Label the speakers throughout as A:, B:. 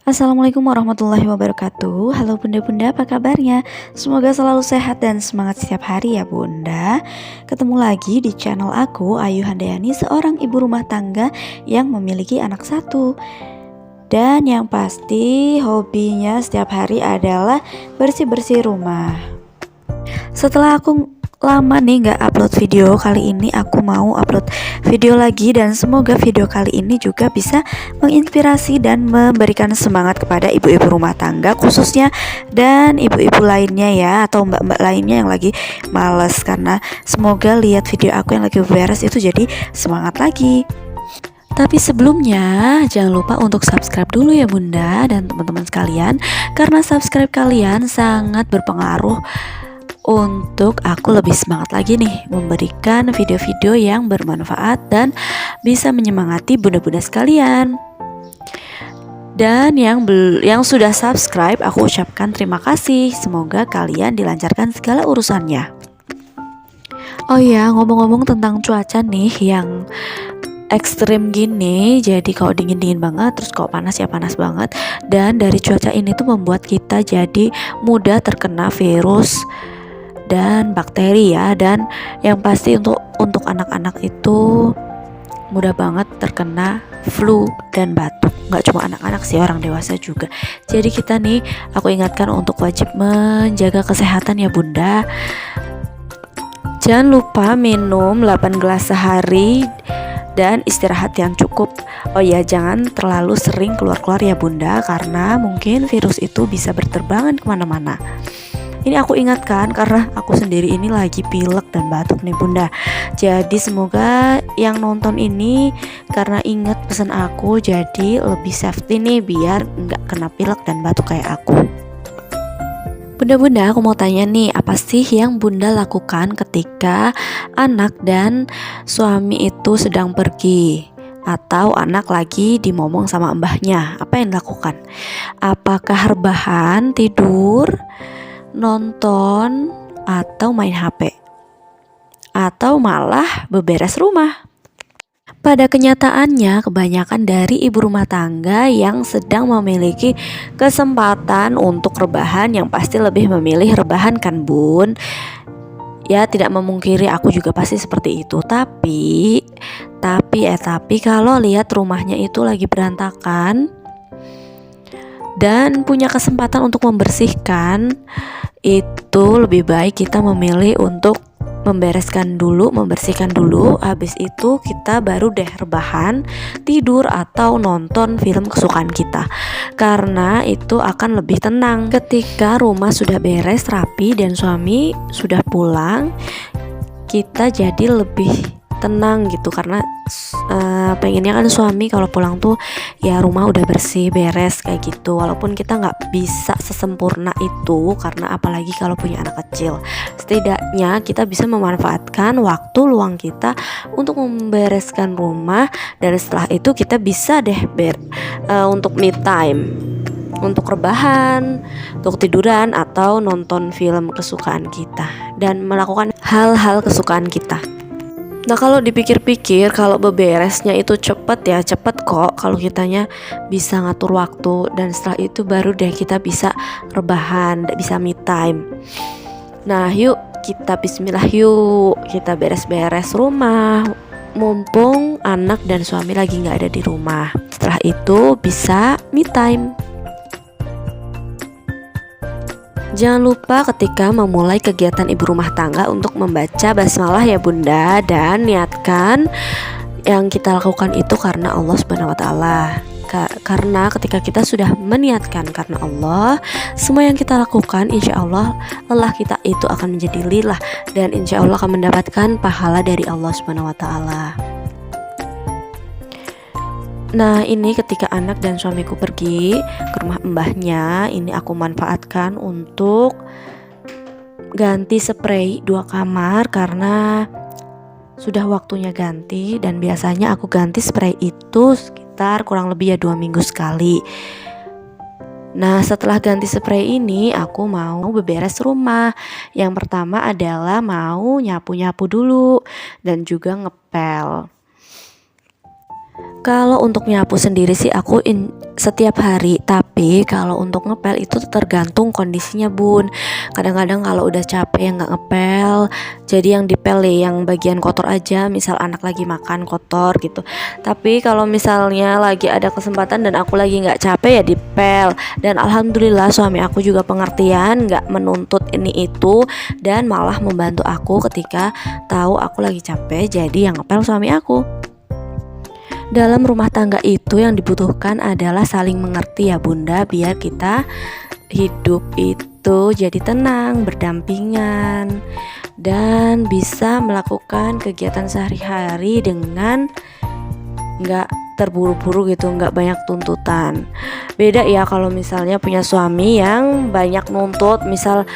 A: Assalamualaikum warahmatullahi wabarakatuh. Halo bunda-bunda, apa kabarnya? Semoga selalu sehat dan semangat setiap hari ya bunda. Ketemu lagi di channel aku, Ayu Handayani, seorang ibu rumah tangga yang memiliki anak satu. Dan yang pasti hobinya setiap hari adalah bersih-bersih rumah. Setelah aku lama nih gak upload video, kali ini aku mau upload video lagi dan semoga video kali ini juga bisa menginspirasi dan memberikan semangat kepada ibu-ibu rumah tangga khususnya, dan ibu-ibu lainnya ya, atau mbak-mbak lainnya yang lagi males, karena semoga lihat video aku yang lagi beres itu jadi semangat lagi. Tapi sebelumnya jangan lupa untuk subscribe dulu ya bunda dan teman-teman sekalian, karena subscribe kalian sangat berpengaruh untuk aku lebih semangat lagi nih memberikan video-video yang bermanfaat dan bisa menyemangati bunda-bunda sekalian. Dan yang sudah subscribe, aku ucapkan terima kasih. Semoga kalian dilancarkan segala urusannya. Oh ya, ngomong-ngomong tentang cuaca nih yang ekstrim gini, jadi kalau dingin-dingin banget, terus kalau panas ya panas banget. Dan dari cuaca ini tuh membuat kita jadi mudah terkena virus dan bakteri ya, dan yang pasti untuk anak-anak itu mudah banget terkena flu dan batuk. Nggak cuma anak-anak sih, orang dewasa juga. Jadi kita nih, aku ingatkan untuk wajib menjaga kesehatan ya bunda. Jangan lupa minum 8 gelas sehari dan istirahat yang cukup. Oh ya, jangan terlalu sering keluar-keluar ya bunda, karena mungkin virus itu bisa berterbangan kemana-mana. Ini aku ingatkan karena aku sendiri ini lagi pilek dan batuk nih bunda. Jadi semoga yang nonton ini karena ingat pesan aku, jadi lebih safety nih biar nggak kena pilek dan batuk kayak aku. Bunda-bunda, aku mau tanya nih, apa sih yang bunda lakukan ketika anak dan suami itu sedang pergi? Atau anak lagi dimomong sama mbahnya, apa yang dilakukan? Apakah rebahan, tidur, nonton, atau main HP, atau malah beberes rumah? Pada kenyataannya, kebanyakan dari ibu rumah tangga yang sedang memiliki kesempatan untuk rebahan, yang pasti lebih memilih rebahan kan bun? Ya, tidak memungkiri aku juga pasti seperti itu. Tapi kalau lihat rumahnya itu lagi berantakan dan punya kesempatan untuk membersihkan, itu lebih baik kita memilih untuk membersihkan dulu, habis itu kita baru deh rebahan, tidur, atau nonton film kesukaan kita, karena itu akan lebih tenang. Ketika rumah sudah beres, rapi, dan suami sudah pulang, kita jadi lebih tenang gitu, karena pengennya kan suami kalau pulang tuh ya rumah udah bersih, beres kayak gitu. Walaupun kita nggak bisa sesempurna itu, karena apalagi kalau punya anak kecil, setidaknya kita bisa memanfaatkan waktu luang kita untuk membereskan rumah, dan setelah itu kita bisa deh untuk me time, untuk rebahan, untuk tiduran, atau nonton film kesukaan kita dan melakukan hal-hal kesukaan kita. Nah, kalau dipikir-pikir, kalau beberesnya itu cepet kok kalau kitanya bisa ngatur waktu, dan setelah itu baru deh kita bisa rebahan, bisa me time. Nah, yuk kita bismillah, yuk kita beres-beres rumah mumpung anak dan suami lagi gak ada di rumah. Setelah itu bisa me time. Jangan lupa ketika memulai kegiatan ibu rumah tangga untuk membaca basmalah ya bunda, dan niatkan yang kita lakukan itu karena Allah Subhanahu wa Ta'ala. Karena ketika kita sudah meniatkan karena Allah, semua yang kita lakukan insya Allah lelah kita itu akan menjadi lillah, dan insya Allah akan mendapatkan pahala dari Allah Subhanahu wa Ta'ala. Nah, ini ketika anak dan suamiku pergi ke rumah mbahnya, ini aku manfaatkan untuk ganti spray 2 kamar karena sudah waktunya ganti, dan biasanya aku ganti spray itu sekitar kurang lebih ya 2 minggu sekali. Nah, setelah ganti spray ini aku mau beberes rumah. Yang pertama adalah mau nyapu-nyapu dulu dan juga ngepel. Kalau untuk nyapu sendiri sih aku setiap hari. Tapi kalau untuk ngepel itu tergantung kondisinya bun. Kadang-kadang kalau udah capek nggak ngepel, jadi yang dipel yang bagian kotor aja, misal anak lagi makan kotor gitu. Tapi kalau misalnya lagi ada kesempatan dan aku lagi nggak capek ya dipel. Dan alhamdulillah suami aku juga pengertian, nggak menuntut ini itu, dan malah membantu aku ketika tahu aku lagi capek, jadi yang ngepel suami aku. Dalam rumah tangga itu yang dibutuhkan adalah saling mengerti ya bunda, biar kita hidup itu jadi tenang, berdampingan, dan bisa melakukan kegiatan sehari-hari dengan nggak terburu-buru gitu, nggak banyak tuntutan. Beda ya kalau misalnya punya suami yang banyak nuntut, misal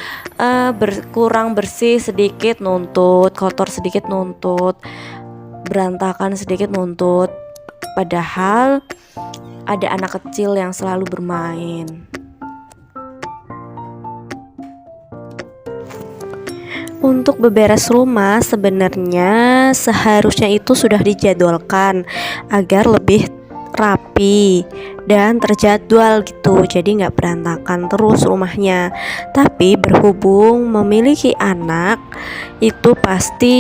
A: kurang bersih sedikit nuntut, kotor sedikit nuntut, berantakan sedikit nuntut. Padahal ada anak kecil yang selalu bermain. Untuk beberes rumah sebenarnya seharusnya itu sudah dijadwalkan agar lebih rapi dan terjadwal gitu, jadi nggak berantakan terus rumahnya. Tapi berhubung memiliki anak, itu pasti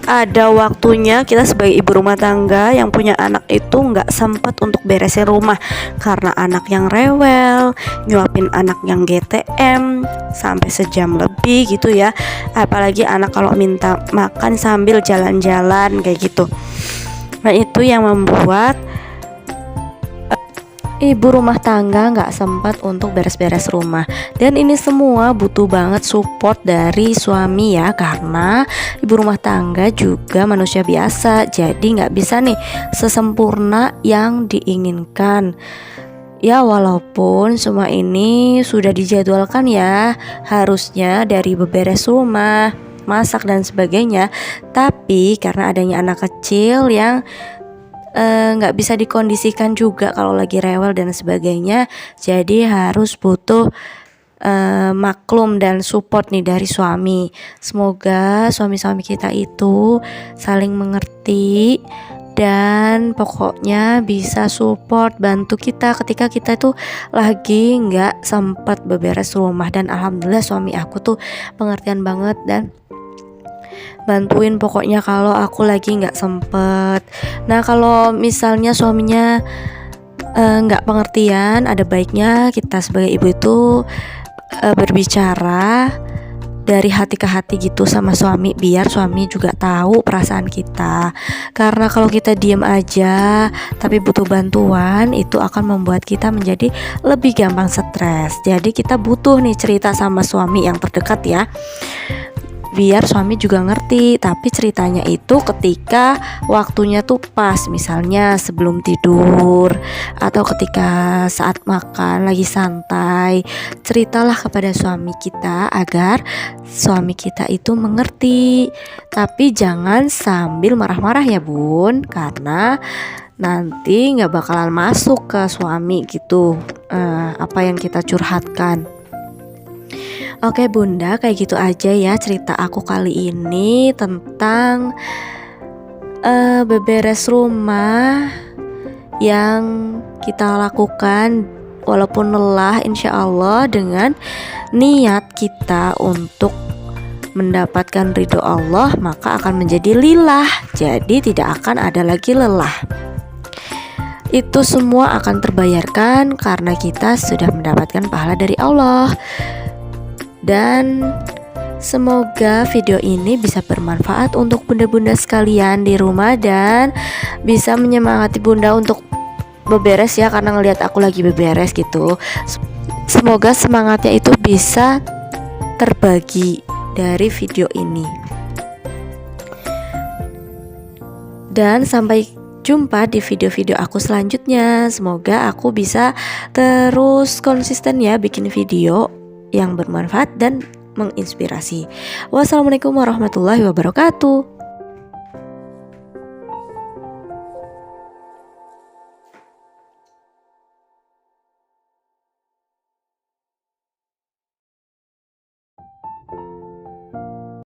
A: ada waktunya kita sebagai ibu rumah tangga yang punya anak itu nggak sempat untuk beresin rumah, karena anak yang rewel, nyuapin anak yang GTM sampai sejam lebih gitu ya. Apalagi anak kalau minta makan sambil jalan-jalan kayak gitu. Nah itu yang membuat ibu rumah tangga nggak sempat untuk beres-beres rumah. Dan ini semua butuh banget support dari suami ya, karena ibu rumah tangga juga manusia biasa, jadi nggak bisa nih sesempurna yang diinginkan. Ya walaupun semua ini sudah dijadwalkan ya, harusnya dari beberes rumah, masak dan sebagainya, tapi karena adanya anak kecil yang nggak bisa dikondisikan juga kalau lagi rewel dan sebagainya, jadi harus butuh maklum dan support nih dari suami. Semoga suami-suami kita itu saling mengerti dan pokoknya bisa support, bantu kita ketika kita tuh lagi nggak sempat beberes rumah. Dan alhamdulillah suami aku tuh pengertian banget dan bantuin pokoknya kalau aku lagi nggak sempet. Nah kalau misalnya suaminya nggak pengertian, ada baiknya kita sebagai ibu itu berbicara dari hati ke hati gitu sama suami, biar suami juga tahu perasaan kita. Karena kalau kita diem aja tapi butuh bantuan, itu akan membuat kita menjadi lebih gampang stres. Jadi kita butuh nih cerita sama suami yang terdekat ya, biar suami juga ngerti. Tapi ceritanya itu ketika waktunya tuh pas, misalnya sebelum tidur atau ketika saat makan lagi santai. Ceritalah kepada suami kita agar suami kita itu mengerti. Tapi jangan sambil marah-marah ya bun, karena nanti gak bakalan masuk ke suami gitu apa yang kita curhatkan. Oke bunda, kayak gitu aja ya cerita aku kali ini tentang beberes rumah yang kita lakukan walaupun lelah, insya Allah dengan niat kita untuk mendapatkan ridho Allah, maka akan menjadi lillah, jadi tidak akan ada lagi lelah. Itu semua akan terbayarkan karena kita sudah mendapatkan pahala dari Allah. Dan semoga video ini bisa bermanfaat untuk bunda-bunda sekalian di rumah dan bisa menyemangati bunda untuk beberes ya, karena ngelihat aku lagi beberes gitu. Semoga semangatnya itu bisa terbagi dari video ini. Dan sampai jumpa di video-video aku selanjutnya. Semoga aku bisa terus konsisten ya bikin video yang bermanfaat dan menginspirasi. Wassalamualaikum warahmatullahi wabarakatuh.